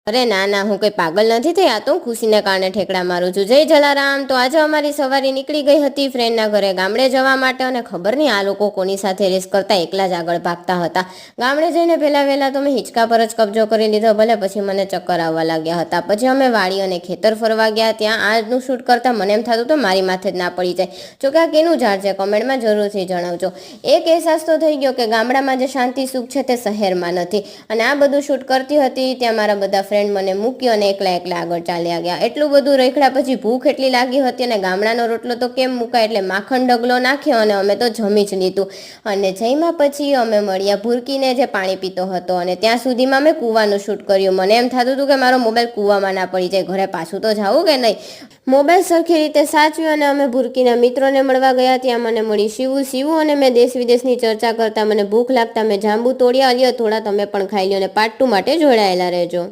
અરે ના ના, હું કઈ પાગલ નથી થઈ, આ તો હું ખુશીને કારણે ઠેકડા મારું છું। જય જલારામ। તો આજે અમારી સવારી નીકળી ગઈ હતી ફ્રેન્ડના ઘરે ગામડે જવા માટે, અને ખબર નહીં આ લોકો કોની સાથે રેસ કરતા એકલા જ આગળ ભાગતા હતા। ગામડે જઈને વહેલા તો મેં હિંચકા પર જ કબજો કરી લીધો, ભલે પછી મને ચક્કર આવવા લાગ્યા હતા। પછી અમે વાડી અને ખેતર ફરવા ગયા, ત્યાં આજનું શૂટ કરતા મને એમ થતું તો મારી માથે જ ના પડી જાય। જો કે આ કેનું ઝાડ છે કમેન્ટમાં જરૂરથી જણાવજો। એક અહેસાસ તો થઈ ગયો કે ગામડામાં જે શાંતિ સુખ છે તે શહેરમાં નથી। અને આ બધું શૂટ કરતી હતી ત્યાં મારા બધા ફ્રેન્ડ મને મૂક્યો અને એકલા આગળ ચાલ્યા ગયા। એટલું બધું રખડ્યા પછી ભૂખ એટલી લાગી હતી, અને ગામડાનો રોટલો તો કેમ મુકાય, એટલે માખણ ડગલો નાખ્યો અને અમે તો જમી જ લીધું। અને જમ્યા પછી અમે મળ્યા ભૂરકીને, જે પાણી પીતો હતો, અને ત્યાં સુધીમાં મેં કૂવાનું શૂટ કર્યું। મને એમ થતું હતું કે મારો મોબાઈલ કૂવામાં ના પડી જાય, ઘરે પાછું તો જવું કે નહીં। મોબાઈલ સરખી રીતે સાચવ્યો અને અમે ભૂરકીના મિત્રોને મળવા ગયા। ત્યાં મને મળી શિવું અને મેં દેશ વિદેશની ચર્ચા કરતા મને ભૂખ લાગતા મેં જાંબુ તોડ્યા। થોડા તમે પણ ખાઈ લો, અને પાર્ટ 2 માટે જોડાયેલા રહેજો।